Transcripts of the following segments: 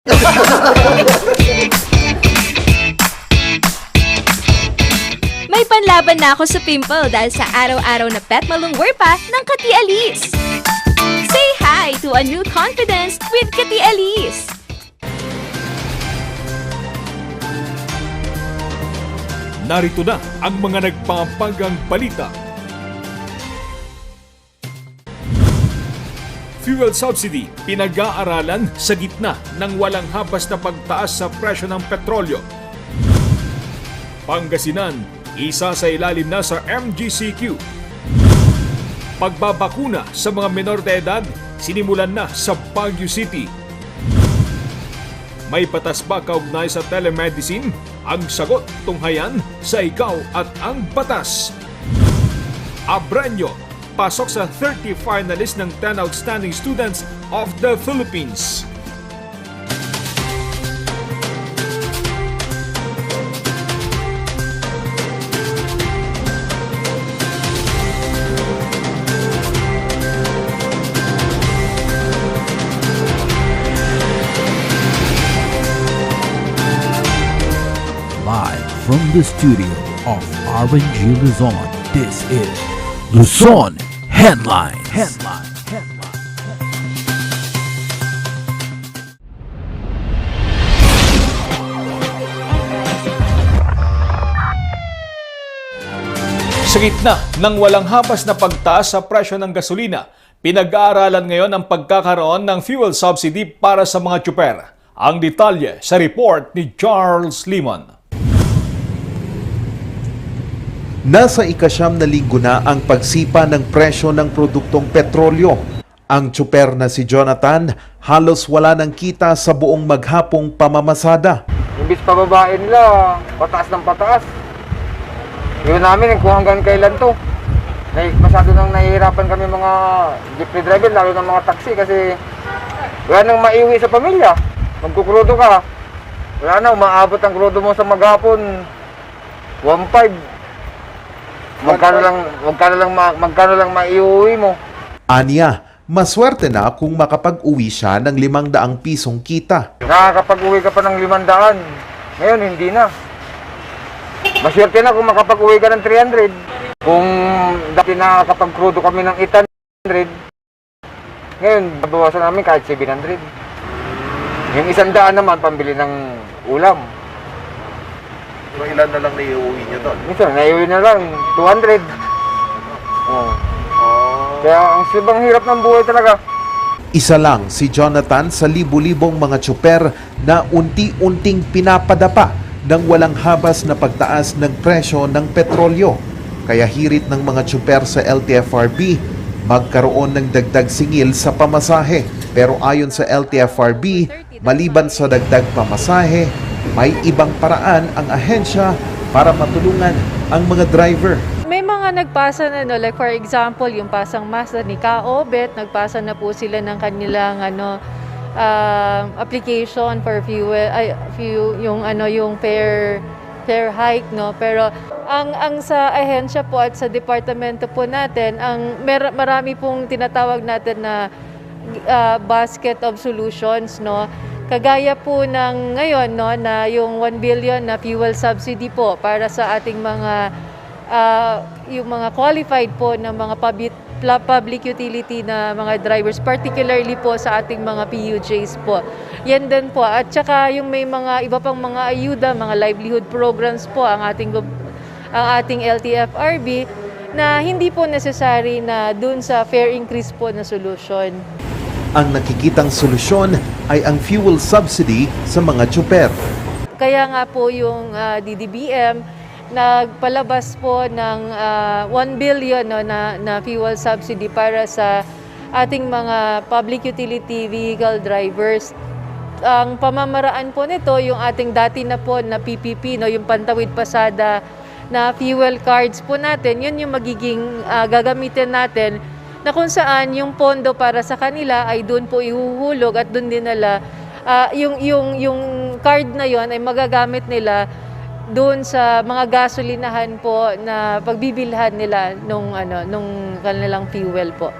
May panlaban na ako sa pimple dahil sa araw-araw na pet malungwer pa ng Kati Alice. Say hi to a new confidence with Kati Alice. Narito na ang mga nagpapagang balita. Fuel subsidy, pinag-aaralan sa gitna ng walang habas na pagtaas sa presyo ng petrolyo. Pangasinan, isa sa ilalim na sa MGCQ. Pagbabakuna sa mga menor de edad, sinimulan na sa Baguio City. May batas ba kaugnay sa telemedicine? Ang sagot tunghayan sa ikaw at ang batas. Abreño, pasok sa 30 finalists ng 10 Outstanding Students of the Philippines. Live from the studio of RNG Luzon, this is Luzon Headlines. Sa gitna ng walang habas na pagtaas sa presyo ng gasolina, pinag-aaralan ngayon ang pagkakaroon ng fuel subsidy para sa mga tsuper. Ang detalye sa report ni Charles Limon. Nasa ikasyam na linggo na ang pagsipa ng presyo ng produktong petrolyo. Ang tsuper na si Jonathan halos wala ng kita sa buong maghapong pamamasada. Imbis pababain nila, pataas ng pataas. Yun namin kung hanggang kailan to. Masyado nang nahihirapan kami mga jeepney driver, lalo ng mga taxi kasi wala nang maiuwi sa pamilya. Magkukrudo ka. Wala na, umaabot ang krudo mo sa maghapon 1.5. Magkano lang maiuwi mo? Anya, maswerte na kung makapag-uwi siya ng 500 pisong kita. Nakakapag-uwi ka pa ng 500. Ngayon, hindi na. Maswerte na kung makapag-uwi ka ng 300. Kung dati nakakapag-crudo kami ng 800, ngayon, babawasan namin kahit 700. Yung 100 naman, pambili ng ulam. So, ilan na lang naiuwi niyo doon? Minsan, naiuwi na lang, 200. Oh. Kaya ang sibang hirap ng buhay talaga. Isa lang si Jonathan sa libu-libong mga tsuper na unti-unting pinapadapa ng walang habas na pagtaas ng presyo ng petrolyo. Kaya hirit ng mga tsuper sa LTFRB magkaroon ng dagdag singil sa pamasahe. Pero ayon sa LTFRB, maliban sa dagdag pamasahe, may ibang paraan ang ahensya para matulungan ang mga driver. May mga nagpasa na, like for example, yung pasang Mazda ni Ka-Obet, nagpasa na po sila ng kanilang application for yung fare hike, no. Pero ang sa ahensya po at sa departamento po natin, marami pong tinatawag natin na basket of solutions, no. Kagaya po ng ngayon, no, na yung 1 billion na fuel subsidy po para sa ating mga yung mga qualified po na mga public utility na mga drivers, particularly po sa ating mga PUJs po. Yan din po. At saka yung may mga iba pang mga ayuda, mga livelihood programs po ang ating LTFRB na hindi po necessary na dun sa fare increase po na solution. Ang nakikitang solusyon ay ang fuel subsidy sa mga tsuper. Kaya nga po yung DDBM nagpalabas po ng 1 billion, no, na fuel subsidy para sa ating mga public utility vehicle drivers. Ang pamamaraan po nito, yung ating dati na po na PPP, no, yung pantawid pasada na fuel cards po natin, yun yung magiging gagamitin natin na kung saan yung pondo para sa kanila ay doon po ihuhulog at doon din nila yung card na yon ay magagamit nila doon sa mga gasolinahan po na pagbibilhan nila nung kanilang fuel po.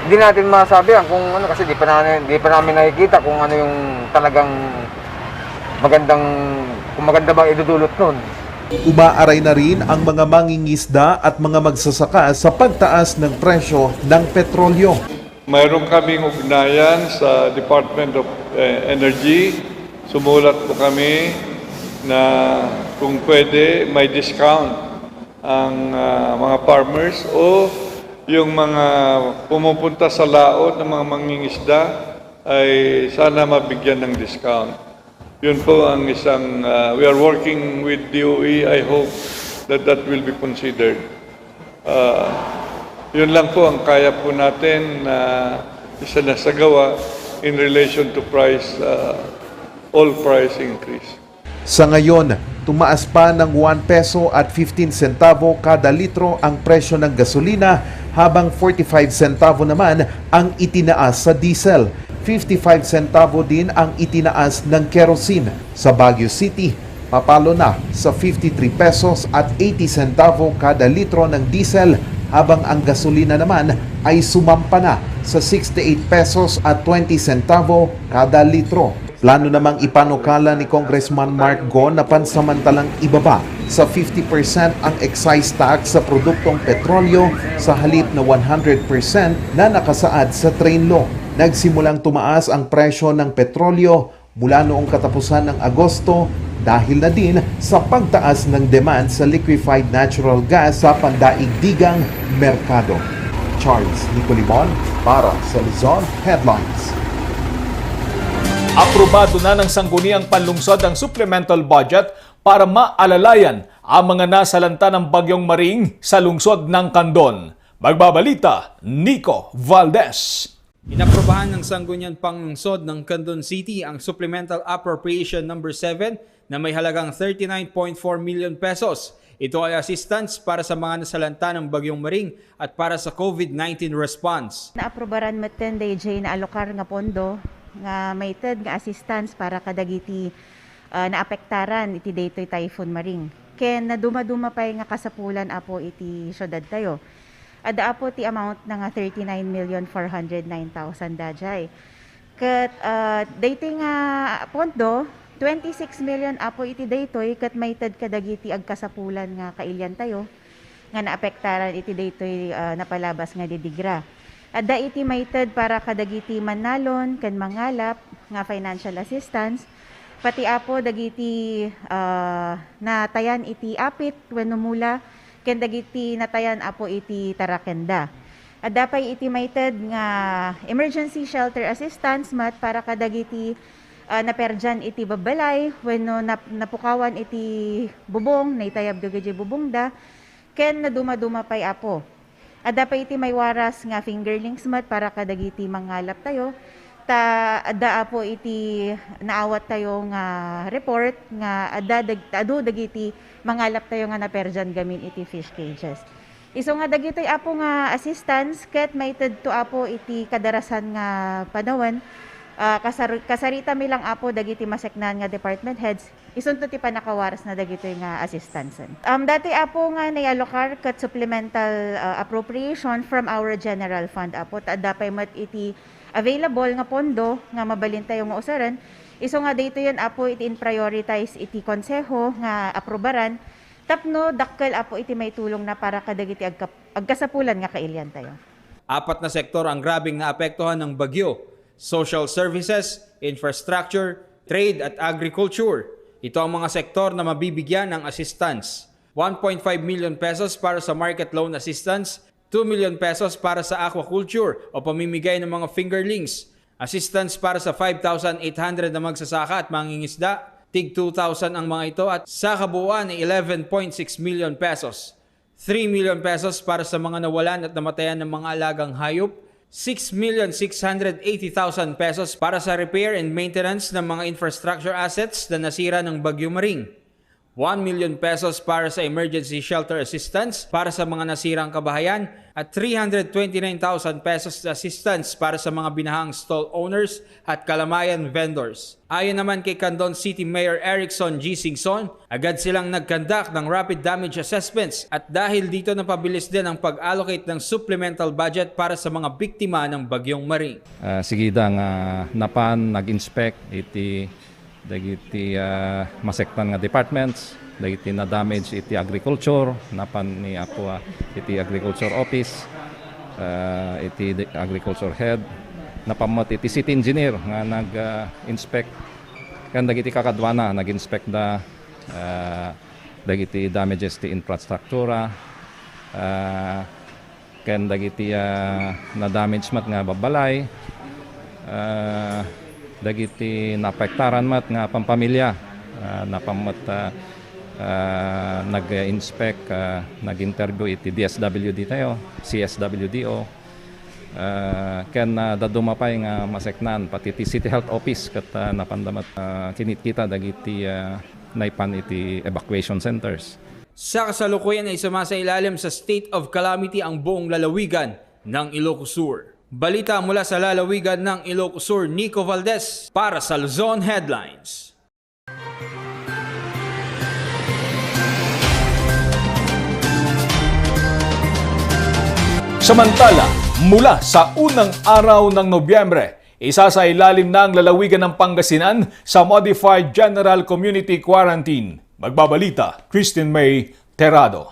hindi natin masabi kung ano kasi di pa namin nakikita kung ano yung talagang kung maganda bang idudulot nun. Umaaray na rin ang mga mangingisda at mga magsasaka sa pagtaas ng presyo ng petrolyo. Mayroon kaming ugnayan sa Department of Energy. Sumulat po kami na kung pwede may discount ang mga farmers o yung mga pumupunta sa laot ng mga mangingisda ay sana mabigyan ng discount. Yun po ang isang, we are working with DOE. I hope that will be considered. Yun lang po ang kaya po natin na isa na sa gawa in relation to all price increase. Sa ngayon, tumaas pa ng 1 peso at 15 centavo kada litro ang presyo ng gasolina habang 45 centavo naman ang itinaas sa diesel. 55 centavo din ang itinaas ng kerosene. Sa Baguio City, papalo na sa 53 pesos at 80 centavo kada litro ng diesel habang ang gasolina naman ay sumampa na sa 68 pesos at 20 centavo kada litro. Plano namang ipanukala ni Congressman Mark Go na pansamantalang ibaba sa 50% ang excise tax sa produktong petrolyo sa halip na 100% na nakasaad sa train law. Nagsimulang tumaas ang presyo ng petrolyo mula noong katapusan ng Agosto dahil na din sa pagtaas ng demand sa liquefied natural gas sa pandaigdigang merkado. Charles Nicolimon para sa Luzon Headlines. Aprobado na ng sangguniang panlungsod ang supplemental budget para maalalayan ang mga nasalanta ng Bagyong Maring sa lungsod ng Candon. Magbabalita, Nico Valdez. Inaprobahan ng Sangguniang Panlungsod ng Candon City ang Supplemental Appropriation number 7 na may halagang 39.4 million pesos. Ito ay assistance para sa mga nasalanta ng Bagyong Maring at para sa COVID-19 response. Naaprobaran maten DJ na alokar nga pondo nga may ted nga assistance para kadagiti naapektaran iti daytoy Typhoon Maring. Ken na dumaduma pay nga kasapulan apo iti syudad tayo. Ada apo ti amount na nga 39,409,000 dajay. Kat daytoy nga pondo 26 million apo iti daytoy kat may ted kadagiti agkasapulan nga kailyan tayo nga naapektaran iti daytoy napalabas nga didigra. Adda iti may ted para kadagiti manalon ken mangalap nga financial assistance pati apo dagiti natayan iti apit wenno mula ken dagiti natayan apo iti tarakenda. Adda pay iti may ted nga emergency shelter assistance mat para kadagiti naperdyan iti babalay wenno napukawan iti bubong naitayab dagiti bubongda ken naduma-duma pay apo. Adda pay iti may waras nga fingerlings mat para kadagiti mangalap tayo. Adda apo iti naawat tayo nga report nga adu dagiti mangalap tayo nga naperjan gamin iti fish cages. Iso nga dagitoy apo nga assistance ket may ted to apo iti kadarasan nga panawan. Kasarita mi lang apo dagiti maseknan nga department heads isunto ti panakawaras na dagitoy nga assistance. Dati apo nga naialokar ket supplemental appropriation from our general fund apo adda pay mat iti available nga pondo nga mabalin tayo nga usaran. Iso nga dito yun apo iti in-prioritize iti konseho nga aprobaran. Tapno dakkel apo iti may tulong na para kadagiti agkasapulan nga kailyan tayo. 4 na sektor ang grabing naapektuhan ng bagyo: social services, infrastructure, trade at agriculture. Ito ang mga sektor na mabibigyan ng assistance. 1.5 million pesos para sa market loan assistance, 2 million pesos para sa aquaculture o pamimigay ng mga fingerlings. Assistance para sa 5,800 na magsasaka at mangingisda. Tig 2,000 ang mga ito at sa kabuuan ay 11.6 million pesos. 3 million pesos para sa mga nawalan at namatayan ng mga alagang hayop. 6,680,000 pesos para sa repair and maintenance ng mga infrastructure assets na nasira ng Bagyong Maring. 1 million pesos para sa emergency shelter assistance para sa mga nasirang kabahayan at 329,000 pesos assistance para sa mga binahang stall owners at kalamayan vendors. Ayon naman kay Candon City Mayor Erickson G. Singson, agad silang nag-conduct ng rapid damage assessments at dahil dito napabilis din ang pag-allocate ng supplemental budget para sa mga biktima ng Bagyong Maring. Sigida nga napan nag-inspect iti dagiti masektan nga departments, dagiti na damage iti agriculture, napan ni apo iti agriculture office, iti agriculture head, napamot iti city engineer nga nag-inspect kan dagiti kakadwana nag-inspect da dagiti damages ti infrastruktura, ken dagiti na damage mat nga babalay, dagiti napektaran mat nga pampamilya, napamot nag-inspect, nag-interview iti DSWD tayo, CSWDO, ken dadumapay nga maseknan pati iti City Health Office ket napandamat kinitkita dagiti naipan iti evacuation centers. Sa kasalukuyan ay sumasailalim sa state of calamity ang buong lalawigan ng Ilocos Sur. Balita mula sa lalawigan ng Ilocos Sur, Nico Valdez para sa Luzon Headlines. Samantala, mula sa unang araw ng Nobyembre, isasailalim na ang lalawigan ng Pangasinan sa Modified General Community Quarantine. Magbabalita, Christine May Terrado.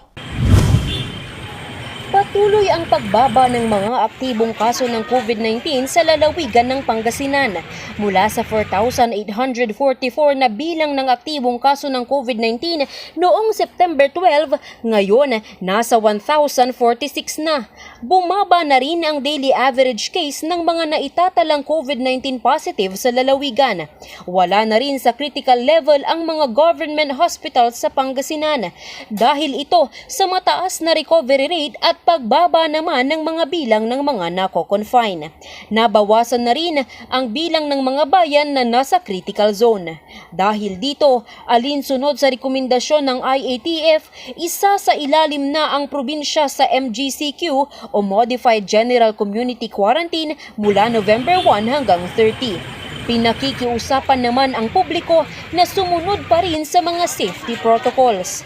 Patuloy ang pagbaba ng mga aktibong kaso ng COVID-19 sa lalawigan ng Pangasinan. Mula sa 4,844 na bilang ng aktibong kaso ng COVID-19 noong September 12, ngayon nasa 1,046 na. Bumaba na rin ang daily average case ng mga naitatalang COVID-19 positive sa lalawigan. Wala na rin sa critical level ang mga government hospitals sa Pangasinan. Dahil ito sa mataas na recovery rate at pagbaba naman ng mga bilang ng mga nako-confine. Nabawasan na rin ang bilang ng mga bayan na nasa critical zone. Dahil dito, alinsunod sa rekomendasyon ng IATF, isa sa ilalim na ang probinsya sa MGCQ o Modified General Community Quarantine mula November 1 hanggang 30. Pinakikiusapan naman ang publiko na sumunod pa rin sa mga safety protocols.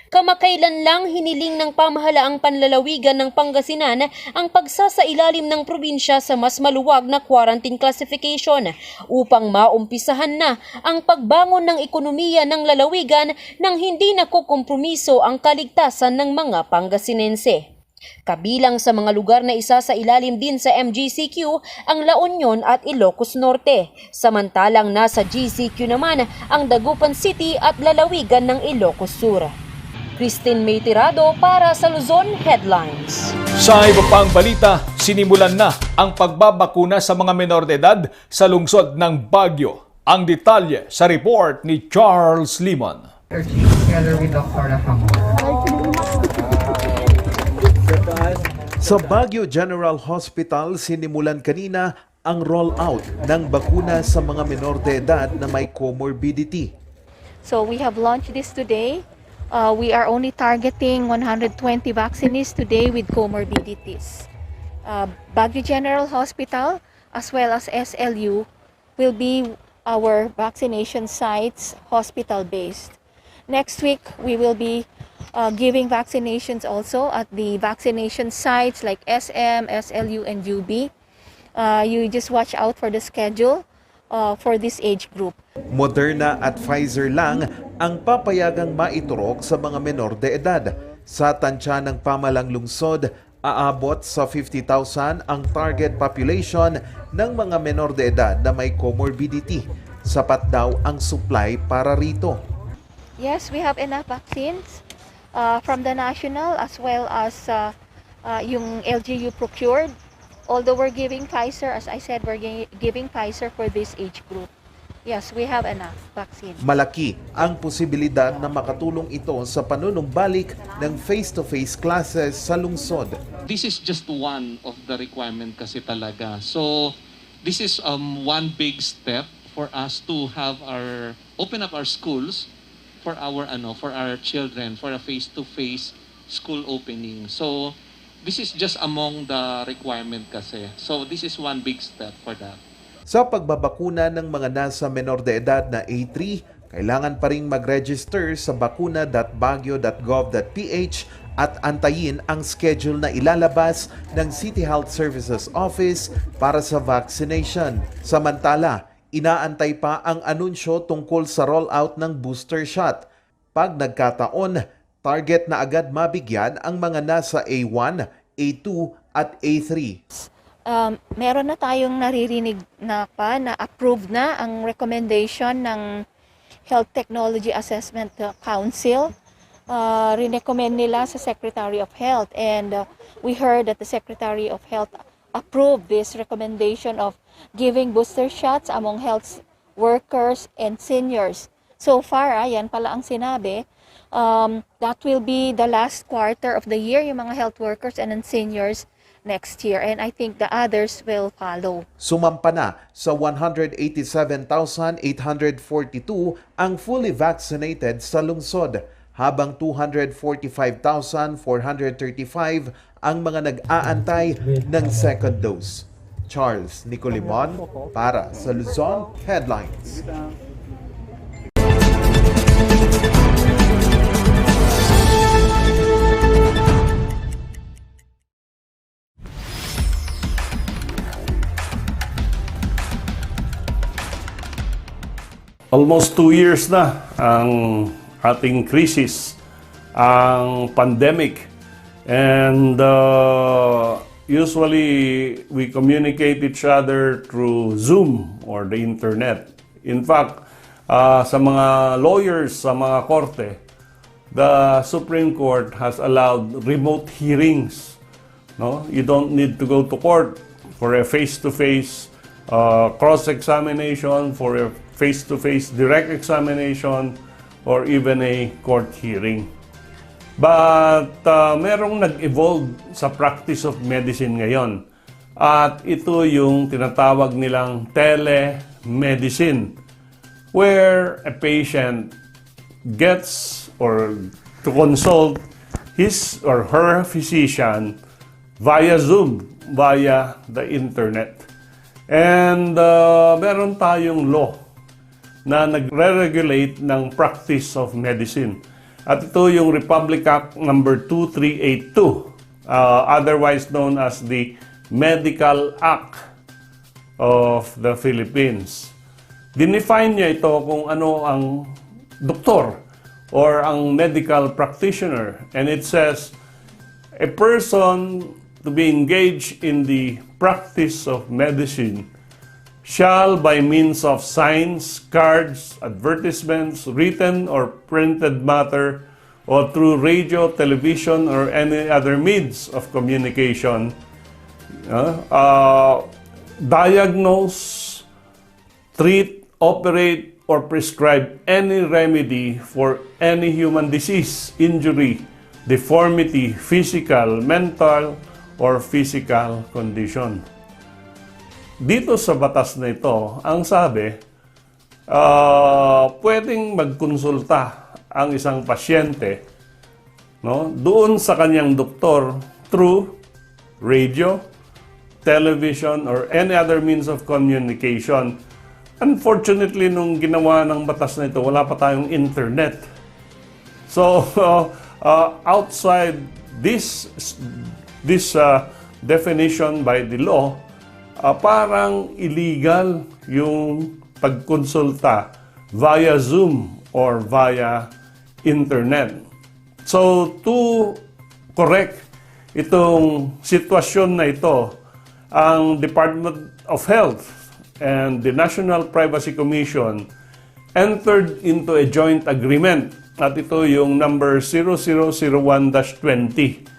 Kamakailan lang hiniling ng pamahalaang panlalawigan ng Pangasinan ang pagsasailalim ng probinsya sa mas maluwag na quarantine classification upang maumpisahan na ang pagbangon ng ekonomiya ng lalawigan nang hindi nakukompromiso ang kaligtasan ng mga Pangasinense. Kabilang sa mga lugar na isasailalim din sa MGCQ ang La Union at Ilocos Norte, samantalang nasa GCQ naman ang Dagupan City at lalawigan ng Ilocos Sur. Christine May Tirado para sa Luzon Headlines. Sa iba pang balita, sinimulan na ang pagbabakuna sa mga menor de edad sa lungsod ng Baguio. Ang detalye sa report ni Charles Limon. Sa Baguio General Hospital, sinimulan kanina ang rollout ng bakuna sa mga menor de edad na may comorbidity. So we have launched this today. We are only targeting 120 vaccinees today with comorbidities. Baguio General Hospital as well as SLU will be our vaccination sites, hospital-based. Next week, we will be giving vaccinations also at the vaccination sites like SM, SLU, and UB. You just watch out for the schedule for this age group. Moderna at Pfizer lang ang papayagang maiturok sa mga menor de edad. Sa tansya ng pamalang lungsod, aabot sa 50,000 ang target population ng mga menor de edad na may comorbidity. Sapat daw ang supply para rito. Yes, we have enough vaccines from the national as well as yung LGU procured. Although we're giving Pfizer, as I said, we're giving Pfizer for this age group. Yes, we have enough vaccine. Malaki ang posibilidad na makatulong ito sa panunumbalik ng face-to-face classes sa lungsod. This is just one of the requirement kasi talaga. So, this is one big step for us to have open up our schools for our children for a face-to-face school opening. So this is just among the requirement kasi. So this is one big step for that. Sa pagbabakuna ng mga nasa menor de edad na A3, kailangan pa ring mag-register sa bakuna.baguio.gov.ph at antayin ang schedule na ilalabas ng City Health Services Office para sa vaccination. Samantala, inaantay pa ang anunsyo tungkol sa rollout ng booster shot. Pag nagkataon, target na agad mabigyan ang mga nasa A1, A2 at A3. Meron na tayong naririnig na approved na ang recommendation ng Health Technology Assessment Council. Rinecommend nila sa Secretary of Health, and we heard that the Secretary of Health approved this recommendation of giving booster shots among health workers and seniors. So far, yan pala ang sinabi, that will be the last quarter of the year, yung mga health workers and seniors next year, and I think the others will follow. Sumampa na sa 187,842 ang fully vaccinated sa lungsod, habang 245,435 ang mga nag-aantay ng second dose. Charles Nicolimon para sa Luzon Headlines. Almost 2 years na ang ating crisis, ang pandemic. And usually we communicate each other through Zoom or the internet. In fact, sa mga lawyers, sa mga korte, the Supreme Court has allowed remote hearings. No? You don't need to go to court for a face-to-face cross-examination, for a face-to-face direct examination, or even a court hearing. But merong nag-evolve sa practice of medicine ngayon. At ito yung tinatawag nilang telemedicine, where a patient gets or to consult his or her physician via Zoom, via the internet. And meron tayong law na nagre-regulate ng practice of medicine. At ito yung Republic Act number 2382, otherwise known as the Medical Act of the Philippines. Dinefine niya ito kung ano ang doktor or ang medical practitioner. And it says, a person to be engaged in the practice of medicine shall by means of signs, cards, advertisements, written or printed matter, or through radio, television, or any other means of communication, diagnose, treat, operate, or prescribe any remedy for any human disease, injury, deformity, physical, mental, or physical condition. Dito sa batas na ito, ang sabi, pwedeng magkonsulta ang isang pasyente, no, doon sa kanyang doktor through radio, television, or any other means of communication. Unfortunately, nung ginawa ng batas na ito, wala pa tayong internet. So, outside this definition by the law, parang illegal yung pagkonsulta via Zoom or via internet. So, to correct itong sitwasyon na ito, ang Department of Health and the National Privacy Commission entered into a joint agreement, at ito yung number 0001-20,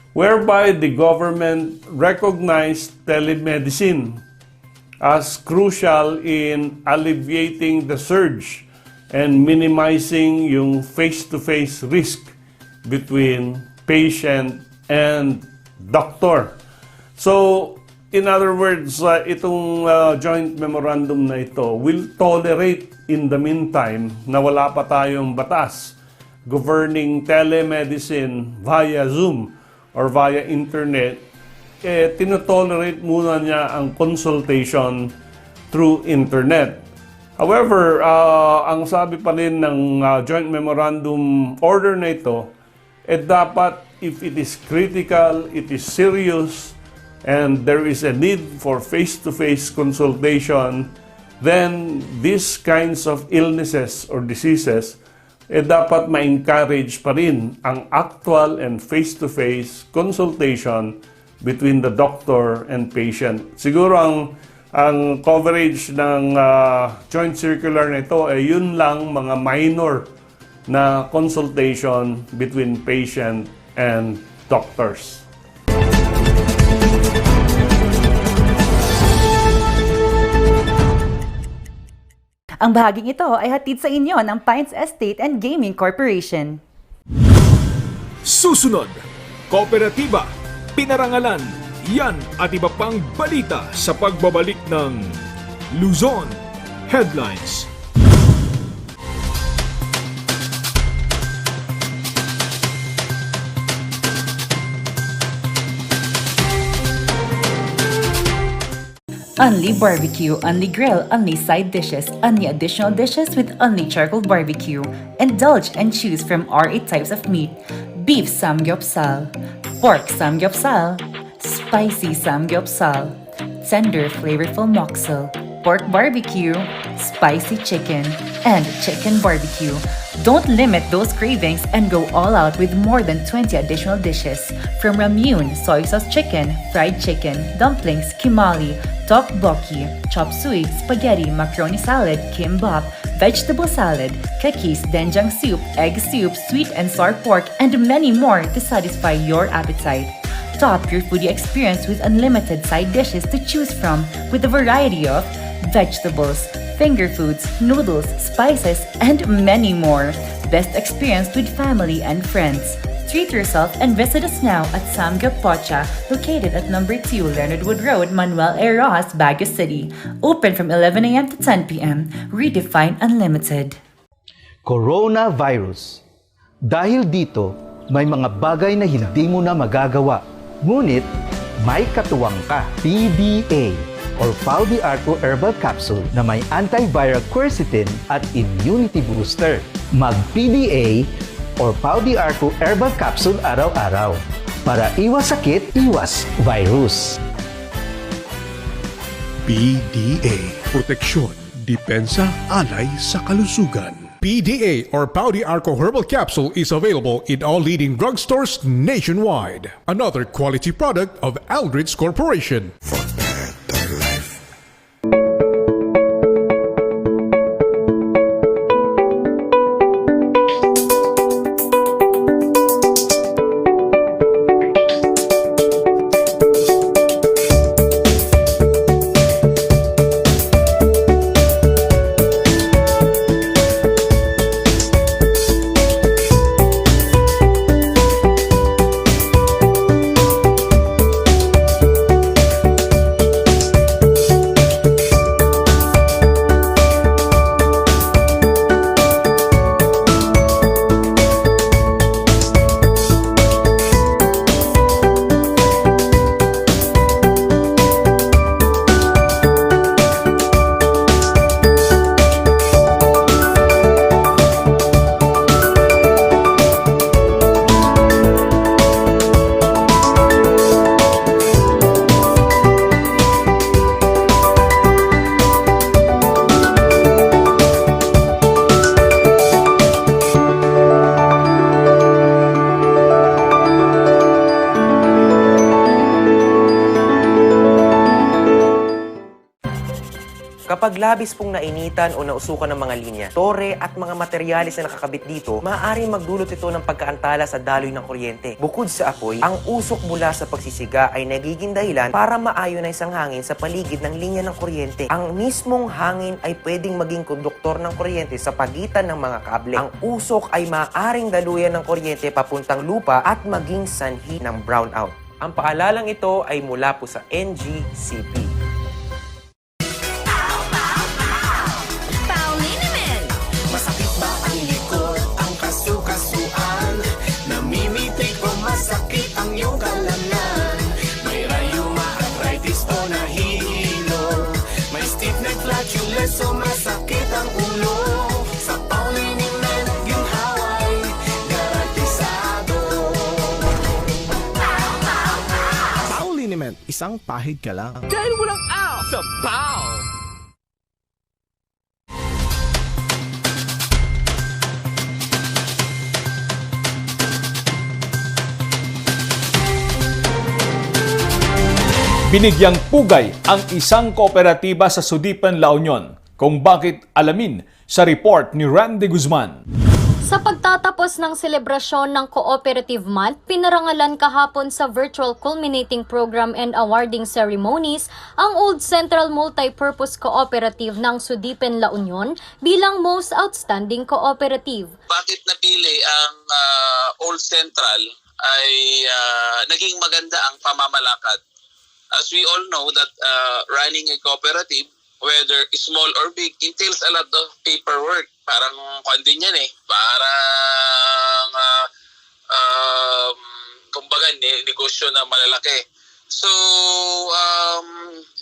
whereby the government recognized telemedicine as crucial in alleviating the surge and minimizing yung face-to-face risk between patient and doctor. So, In other words, itong joint memorandum na ito will tolerate in the meantime na wala pa tayong batas governing telemedicine via Zoom or via internet. Tinotolerate muna niya ang consultation through internet. However, ang sabi pa rin ng joint memorandum order na ito, dapat if it is critical, it is serious, and there is a need for face-to-face consultation, then these kinds of illnesses or diseases, dapat ma-encourage pa rin ang actual and face-to-face consultation between the doctor and patient. Siguro ang coverage ng joint circular na ito ay yun lang, mga minor na consultation between patient and doctors. Ang bahaging ito ay hatid sa inyo ng Pines Estate and Gaming Corporation. Susunod, kooperatiba, pinarangalan, yan at iba pang balita sa pagbabalik ng Luzon Headlines. Only barbecue, only grill, only side dishes, only additional dishes with only charcoal barbecue. Indulge and choose from our 8 types of meat. Beef samgyeopsal, pork samgyeopsal, spicy samgyeopsal, tender flavorful moksel, pork barbecue, spicy chicken, and chicken barbecue. Don't limit those cravings and go all out with more than 20 additional dishes. From ramyun, soy sauce chicken, fried chicken, dumplings, kimali, tteokbokki, chop suey, spaghetti, macaroni salad, kimbap, vegetable salad, kakis, doenjang soup, egg soup, sweet and sour pork, and many more to satisfy your appetite. Top your foodie experience with unlimited side dishes to choose from with a variety of vegetables, finger foods, noodles, spices, and many more. Best experience with family and friends. Treat yourself and visit us now at Samgyup Pocha, located at number 2 Leonard Wood Road, Manuel A. Rojas, Baguio City. Open from 11 a.m. to 10 p.m. Redefine Unlimited. Coronavirus. Dahil dito, may mga bagay na hindi mo na magagawa. Ngunit, may katuwang ka. PDA or Pau de Arco Herbal Capsule na may antiviral quercetin at immunity booster. Mag-PDA or Pau de Arco Herbal Capsule araw-araw para iwas sakit, iwas virus. PDA. Proteksyon, depensa, alay sa kalusugan. PDA or Pau de Arco Herbal Capsule is available in all leading drugstores nationwide. Another quality product of Aldrich Corporation. Kapag labis pong nainitan o nausukan ng mga linya, tore at mga materyales na nakakabit dito, maaaring magdulot ito ng pagkaantala sa daloy ng kuryente. Bukod sa apoy, ang usok mula sa pagsisiga ay nagiging dahilan para ma-ionize ang hangin sa paligid ng linya ng kuryente. Ang mismong hangin ay pwedeng maging konduktor ng kuryente sa pagitan ng mga kable. Ang usok ay maaaring daluyan ng kuryente papuntang lupa at maging sanhi ng brownout. Ang paalalang ito ay mula po sa NGCP. Masakit ba ang likod, ang kasu-kasuan? Namimitig o masakit ang iyong kalamnan? May rayuma, arthritis o nahihilo? May stiff neck, flatulence o masakit ang ulo? Sa Pauliniment, ginhaway, garantisado. Pauliniment, isang pahid ka lang. Dahil walang out sa PAO! Binigyang pugay ang isang kooperatiba sa Sudipan, La Union. Kung bakit, alamin sa report ni Randy Guzman. Sa pagtatapos ng selebrasyon ng Cooperative Month, pinarangalan kahapon sa virtual culminating program and awarding ceremonies ang Old Central Multipurpose Cooperative ng Sudipan, La Union bilang Most Outstanding Cooperative. Bakit napili ang Old Central ay naging maganda ang pamamalakad. As we all know that running a cooperative, whether small or big, entails a lot of paperwork. Parang kwan din yan eh. Parang kumbaga negosyo na malalaki. So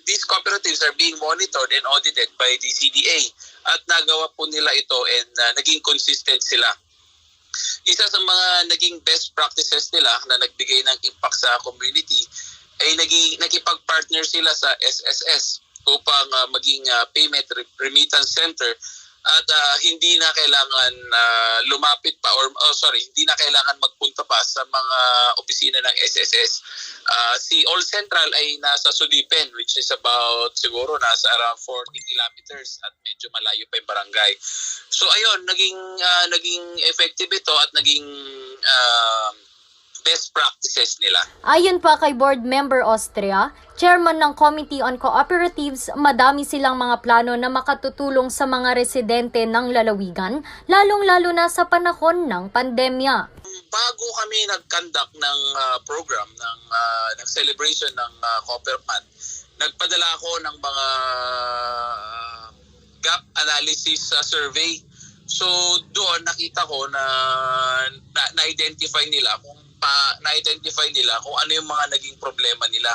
these cooperatives are being monitored and audited by the CDA at nagawa po nila ito and naging consistent sila. Isa sa mga naging best practices nila na nagbigay ng impact sa community ay nakipag-partner sila sa SSS upang maging payment remittance center at hindi na kailangan lumapit pa hindi na kailangan magpunta pa sa mga opisina ng SSS. Si All Central ay nasa Sudipen, which is about siguro nasa around 40 kilometers at medyo malayo pa yung barangay. So ayun, naging effective ito at naging best practices nila. Ayon pa kay Board Member Austria, Chairman ng Committee on Cooperatives, madami silang mga plano na makatutulong sa mga residente ng lalawigan, lalong-lalo na sa panahon ng pandemya. Bago kami nag-conduct ng program ng celebration ng Cooper Month, nagpadala ako ng mga gap analysis survey. So doon nakita ko na na-identify nila kung ano yung mga naging problema nila.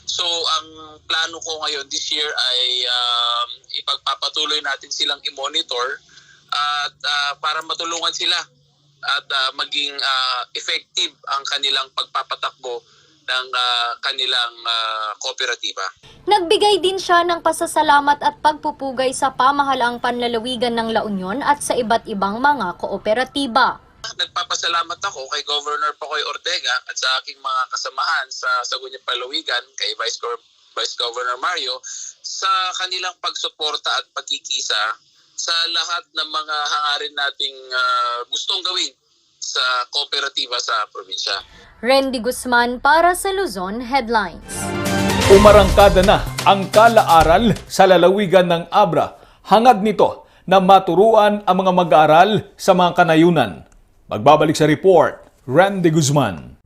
So ang plano ko ngayon this year ay ipagpapatuloy natin silang i-monitor at para matulungan sila at maging effective ang kanilang pagpapatakbo ng kanilang kooperatiba. Nagbigay din siya ng pasasalamat at pagpupugay sa pamahalaang panlalawigan ng La Union at sa iba't ibang mga kooperatiba. Nagpapasalamat ako kay Governor Pocoy Ortega at sa aking mga kasamahan sa Sagunya Palawigan, kay Vice Governor Mario, sa kanilang pagsuporta at pagkikisa sa lahat ng mga hangarin nating gustong gawin sa kooperatiba sa probinsya. Randy Guzman para sa Luzon Headlines. Umarangkada na ang kalaaral sa lalawigan ng Abra. Hangad nito na maturuan ang mga mag-aaral sa mga kanayunan. Magbabalik sa report, Randy Guzman.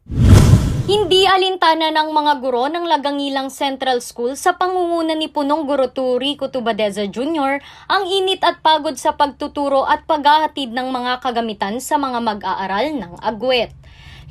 Hindi alintana ng mga guro ng Lagangilang Central School sa pangunguna ni Punong Guro Turi Cutubadeza Jr. ang init at pagod sa pagtuturo at paghahatid ng mga kagamitan sa mga mag-aaral ng Agwet.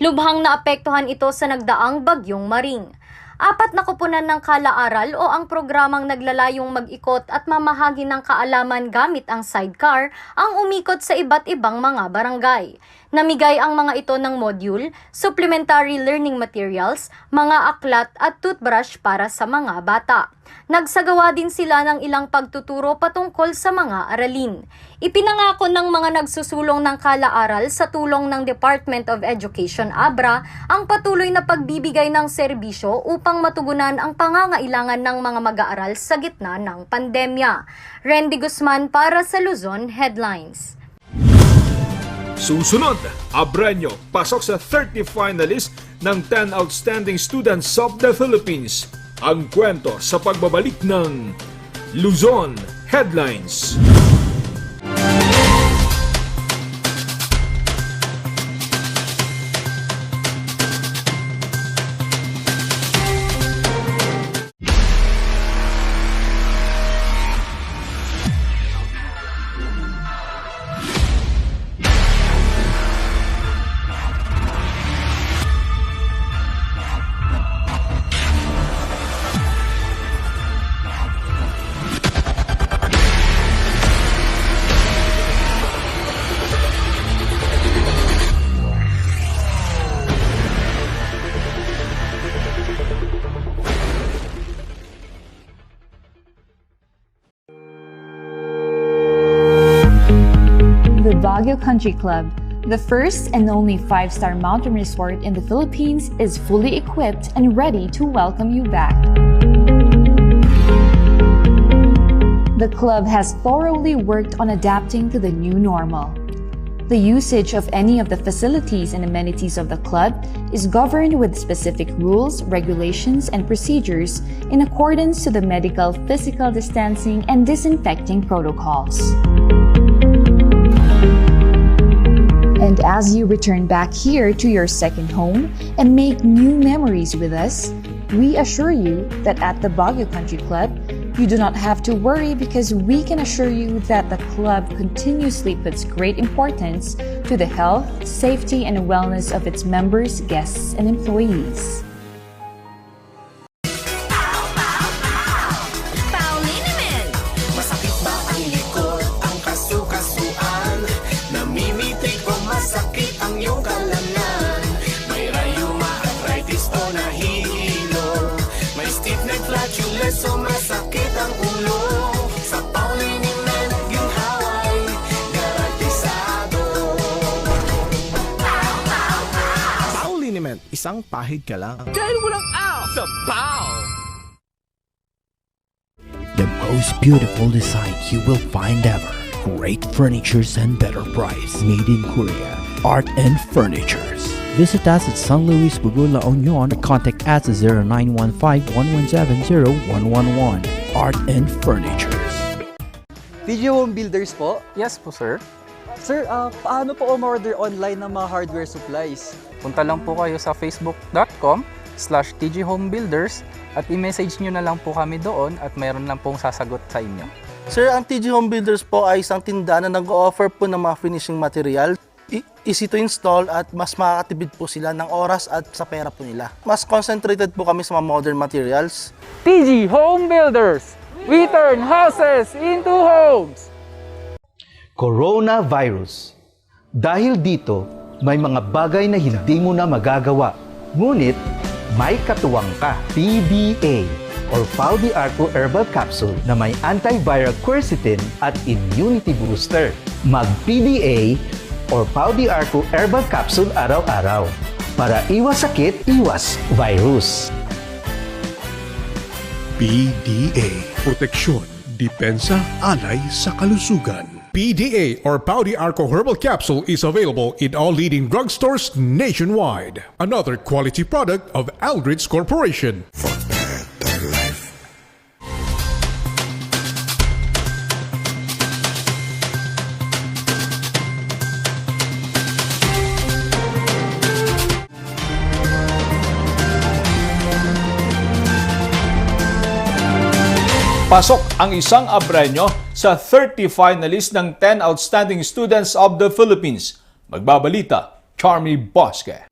Lubhang naapektuhan ito sa nagdaang bagyong Maring. 4 na kupunan ng kalaaral o ang programang naglalayong mag-ikot at mamahagi ng kaalaman gamit ang sidecar ang umikot sa iba't ibang mga barangay. Namigay ang mga ito ng module, supplementary learning materials, mga aklat at toothbrush para sa mga bata. Nagsagawa din sila ng ilang pagtuturo patungkol sa mga aralin. Ipinangako ng mga nagsusulong ng kalaaral sa tulong ng Department of Education Abra ang patuloy na pagbibigay ng serbisyo upang matugunan ang pangangailangan ng mga mag-aaral sa gitna ng pandemya. Randy Guzman para sa Luzon Headlines. Susunod, Abreño pasok sa 30 finalists ng 10 Outstanding Students of the Philippines. Ang kwento sa pagbabalik ng Luzon Headlines. The Baguio Country Club, the first and only 5-star mountain resort in the Philippines, is fully equipped and ready to welcome you back. The club has thoroughly worked on adapting to the new normal. The usage of any of the facilities and amenities of the club is governed with specific rules, regulations, and procedures in accordance to the medical, physical distancing, and disinfecting protocols. And as you return back here to your second home and make new memories with us, we assure you that at the Baguio Country Club, you do not have to worry because we can assure you that the club continuously puts great importance to the health, safety, and wellness of its members, guests, and employees. Masakit ba ang likod, ang kasu-kasuan? Namimitig o masakit ang iyong kalamnan? May rayuma, arthritis o nahihilo? May stiff neck, flatulence o masakit ang ulo? Sa Pauliniment, ginhaway, garantisado. Pauliniment, isang pahid ka lang. Dahil walang out sa PAO! The most beautiful design you will find ever. Great furnitures and better price. Made in Korea. Art and Furnitures. Visit us at San Luis Bugo, La Union or contact us at 0915-117-0111. Art and Furnitures. TG Home Builders po? Yes po, sir. Sir, paano po umorder online ng mga hardware supplies? Punta lang po kayo sa facebook.com/tghomebuilders at i-message nyo na lang po kami doon at mayroon lang pong sasagot sa inyo. Sir, ang TG Home Builders po ay isang tindahan na nag-o-offer po ng mga finishing material. Easy to install at mas makakatipid po sila ng oras at sa pera po nila. Mas concentrated po kami sa mga modern materials. TG Home Builders, we turn houses into homes! Coronavirus. Dahil dito, may mga bagay na hindi mo na magagawa. Ngunit, may katuwang ka. PDA or Pau de Arco Herbal Capsule na may antiviral quercetin at immunity booster. Mag-PDA or Pau de Arco Herbal Capsule araw-araw. Para iwas sakit, iwas virus. PDA. Proteksyon, depensa, alay sa kalusugan. PDA or Pau de Arco Herbal Capsule is available in all leading drugstores nationwide. Another quality product of Aldrich Corporation. Pasok ang isang abrenyo sa 30 finalists ng 10 Outstanding Students of the Philippines. Magbabalita, Charmy Bosque.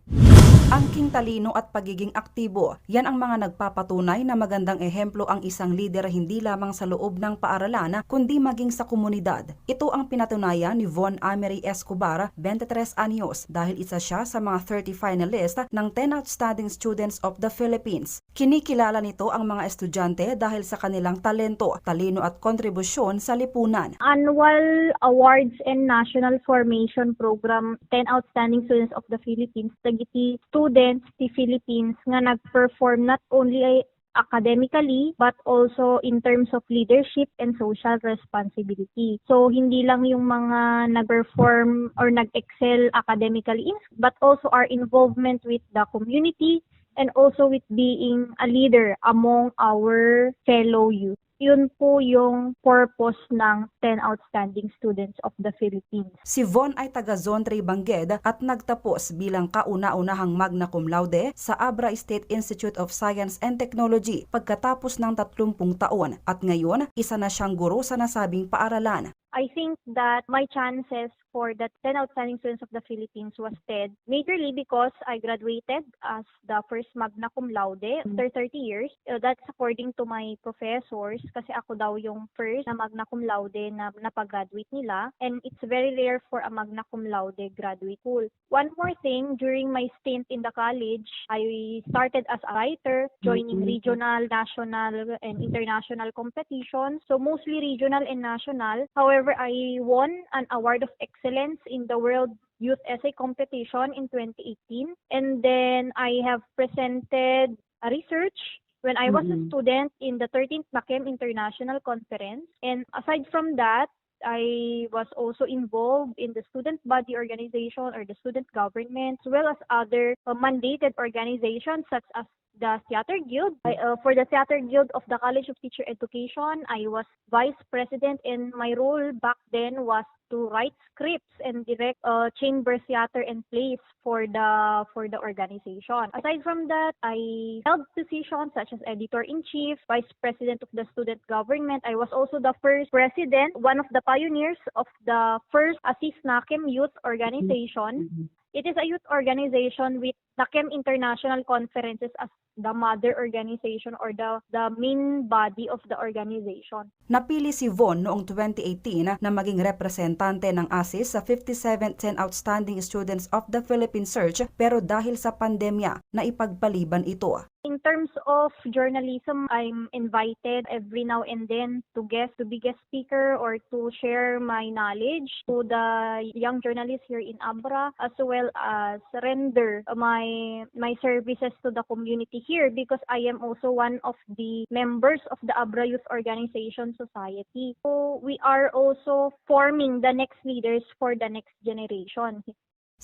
Angking talino at pagiging aktibo, yan ang mga nagpapatunay na magandang ehemplo ang isang lider hindi lamang sa loob ng paaralan kundi maging sa komunidad. Ito ang pinatunayan ni Von Amery Escobar, 23 anyos, dahil isa siya sa mga 30 finalist ng 10 Outstanding Students of the Philippines. Kinikilala nito ang mga estudyante dahil sa kanilang talento, talino at kontribusyon sa lipunan. Annual Awards and National Formation Program 10 Outstanding Students of the Philippines, tagiti students ti Philippines nga nag-perform not only academically but also in terms of leadership and social responsibility. So hindi lang yung mga nag-perform or nag-excel academically but also our involvement with the community and also with being a leader among our fellow youth. Yun po yung purpose ng 10 Outstanding Students of the Philippines. Si Von ay taga Zone 3 Bangged at nagtapos bilang kauna-unahang magna cum laude sa Abra State Institute of Science and Technology pagkatapos ng 30 taon at ngayon isa na siyang guro sa nasabing paaralan. I think that my chances for the 10 Outstanding Students of the Philippines was TED, majorly because I graduated as the first magna cum laude after 30 years. That's according to my professors kasi ako daw yung first na magna cum laude na napag-graduate nila, and it's very rare for a magna cum laude graduate school. One more thing, during my stint in the college, I started as a writer, joining regional, national, and international competitions. So mostly regional and national. However, However, I won an award of excellence in the World Youth Essay Competition in 2018. And then I have presented a research when I was a student in the 13th NAKEM International Conference. And aside from that, I was also involved in the student body organization or the student government, as well as other mandated organizations such as the Theater Guild. For the Theater Guild of the College of Teacher Education, I was vice president, and my role back then was to write scripts and direct chamber theater and plays for the organization. Aside from that, I held positions such as editor-in-chief, vice president of the student government. I was also the first president, one of the pioneers of the first Assist NAKEM Youth Organization. It is a youth organization with NAKEM International Conferences as the mother organization or the main body of the organization. Napili si Von noong 2018 na maging representante ng ASIS sa 57th 10 Outstanding Students of the Philippine Search, pero dahil sa pandemya, naipagpaliban ito. In terms of journalism, I'm invited every now and then to be guest speaker or to share my knowledge to the young journalists here in Abra, as well as render my services to the community here, because I am also one of the members of the Abra Youth Organization Society. So we are also forming the next leaders for the next generation.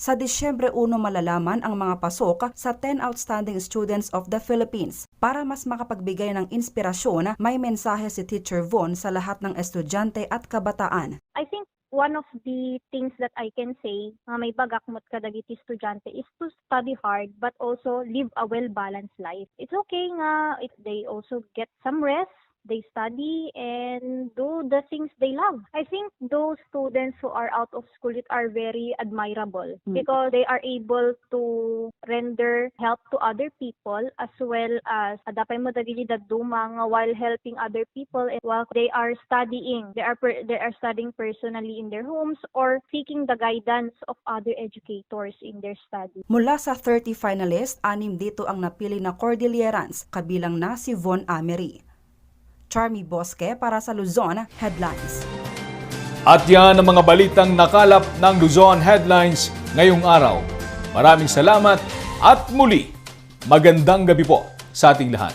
Sa Disyembre 1 malalaman ang mga pasok sa 10 Outstanding Students of the Philippines. Para mas makapagbigay ng inspirasyon, may mensahe si Teacher Von sa lahat ng estudyante at kabataan. I think one of the things that I can say na may bagakmot kadagiti estudyante is to study hard but also live a well-balanced life. It's okay nga if they also get some rest, they study and do the things they love. I think those students who are out of school are very admirable because they are able to render help to other people, as well as adapay mo dagili daduma nga while helping other people while they are studying. They are studying personally in their homes or seeking the guidance of other educators in their study. Mula sa 30 finalists, 6 dito ang napili na Cordillerans, kabilang na si Von Amery. Charmy Bosque para sa Luzon Headlines. At yan ang mga balitang nakalap ng Luzon Headlines ngayong araw. Maraming salamat at muli, magandang gabi po sa ating lahat.